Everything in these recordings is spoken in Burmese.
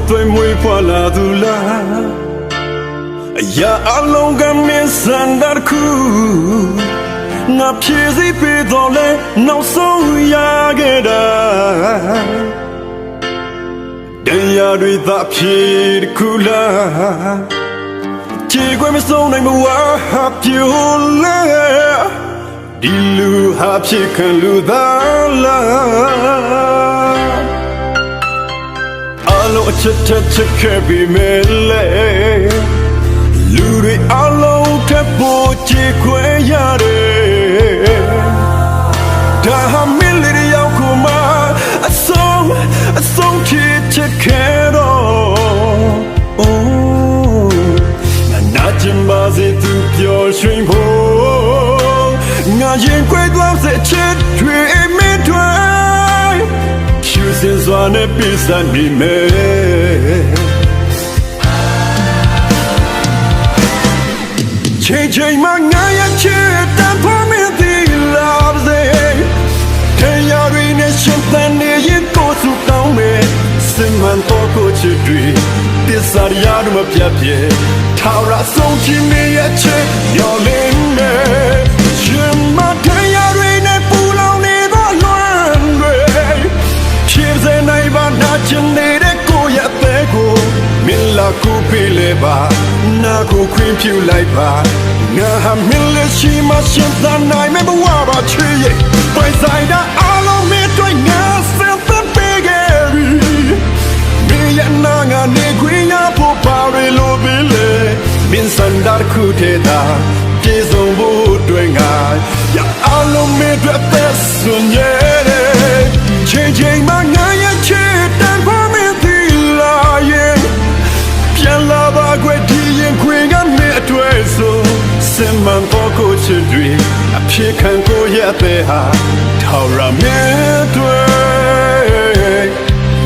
တွေ့မွေးဖွာလာသူလားအရာအလုံးကမင်းစံတခုငါဖြည့်စည်းပေးတော့လဲနောက်ဆုံးရခဲ့တာတရားတွေသာဖြည့်တခုလားကြည်ခွင့်မဆုံးနိုင်မဝါပြိုလဲဒီလူဟာဖြစ်ခံလူသားလားအလုံးအချက်ချက်ခဲ့ပြီးမဲ့လေလူတွေအလုံးထပ်ဖို့ကြည်ခွင့်ရတယ်ဒါဟာမင်းလေးရောက်ခုမှအဆုံးဖြစ်ချက်ခဲ့တော့အိုးနာကျင်ပါစေသူပြောရွှင်ဖို့ငါရင်ခွဲသွားစေချစ်တွေမင်းတွေဖြူစင်စွာနဲ့ပြစနေမယ်ချိန်မှငါရဲ့ချစ်တန်ဖို့မင်းဒီလာစေတရားတွေနဲ့ရှင်သန်နေရင်ကိုယ်စုတောင်းမယ်စင်မှန်တော့ကိုချစ်တွေတစ္ဆာရရမပြတ်ပြဲထာဝရဆုံးချင်နေရဲ့ချစ်ရောလင်းမယ်ရှင်မတရားတွေနဲ့ပူလောင်နေသောလွမ်းတွေဖြည့်စဲနိုင်ပါနာချင်နေတဲ့ကိုယ့်ရဲ့အသေးကိုမင်းလာကိုပေးလေပါနာကိုခွင့်ပြုလိုက်ပါငါဟာမင်းလက်ရှိမှရှင်သန်နိုင်မဲ့ဘဝပါချစ်ရဲ့ပိုင်ဆိုင်တာအလုံးမင်းတွေ့ငါစံသတ်ပေးခဲ့ပြီမင်းရဲ့နာငါနေခွင့်ရဖို့ပါရလို့ပြီလေမင်းစံတာခုတဲ့တာပြေဆုံးဖို့တွေ့ငါရအလုံးမင်းတွေ့သက်စွန်ရဲ့ချိန်မှငါရဲ့ချစ်တန်ဖို့မင်းဒီလာရဲ့ပြန်လာပါခွေဒီရင်ခွေကမင်းအတွေ့ဆိုစင်မှန်တော့ကိုချစ်တွေအဖြစ်ခံကိုရတဲ့ဟာထောက်ရမဲတွေ့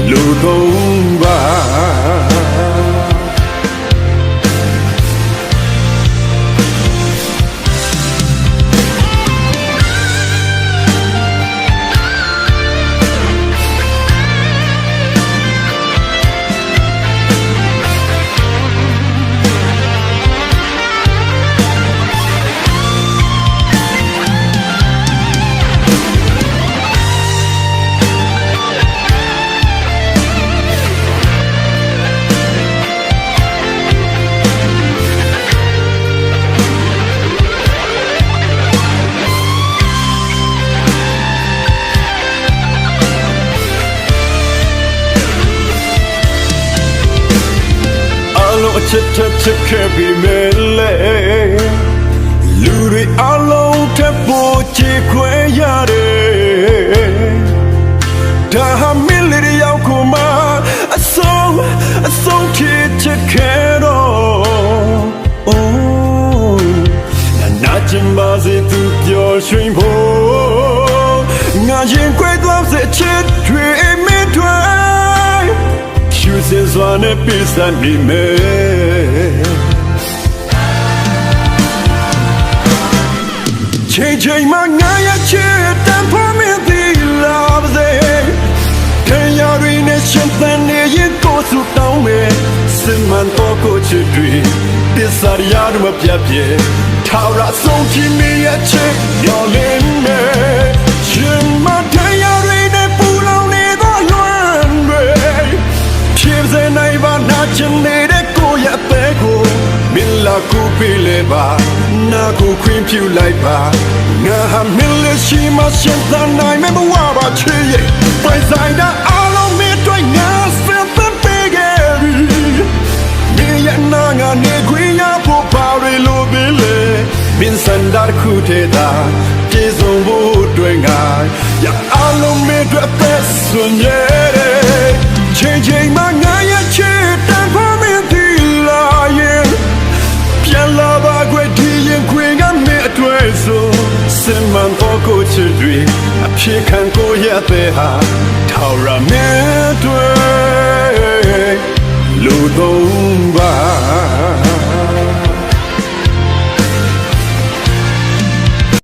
လူကုန်ပါချစ်ခဲ့ပြီးမဲ့လေလူတွေအလုံးထပ်ဖို့ကြည်ခွဲရတယ်ဒါဟာမင်းလေးရောက်ခုမှအဆုံးဖြစ်ချက်ခဲ့တော့အိုးနာကျင်ပါစေသူပြောရွှင်ဖို့ငါရင်ခွဲသွားစေချစ်တွေမင်းတွေဖြူစင်စွာနဲ့ပြစနေမယ်ချိန်မှငါရဲ့ချစ်တန်ဖို့မင်းဒီလာစေတရားတွေနဲ့ရှင်သန်နေရင်ကိုယ်စုတောင်းမယ်စင်မှန်တော့ကိုချစ်တွေတစ္ဆာရရမပြတ်ပြဲထာဝရဆုံးချင်နေရဲ့ချစ်ရောလင်းမယ်ရှင်မတရားတွေနဲ့ပူလောင်နေသောလွမ်းတွေဖြည့်စဲနိုင်ပါနာချင်နေတဲ့ကိုယ့်ရဲ့အသေးကိုမင်းလာကိုပေးလေပါနာကိုခွင့်ပြုလိုက်ပါငါဟာမင်းလက်ရှိမှရှင်သန်နိုင်မဲ့ဘဝပါချစ်ရဲ့ပိုင်ဆိုင်တာအလုံးမင်းတွေ့ငါစံသတ်ပေးခဲ့ပြီမင်းရဲ့နာငါနေခွင့်ရဖို့ပါရလို့ပြီလေမင်းစံတာခုတဲ့တာပြေဆုံးဖို့တွေ့ငါရအလုံးမင်းတွေ့သက်စွန်ရဲ့ချိန်မှငါရဲ့ချစ်တန်ဖို့မင်းဒီလာရဲ့ပြန်လာပါခွေဒီရင်ခွေကမင်းအတွေ့ဆိုစင်မှန်တော့ကိုချစ်တွေအဖြစ်ခံကိုရတဲ့ဟာထောက်ရမဲတွေ့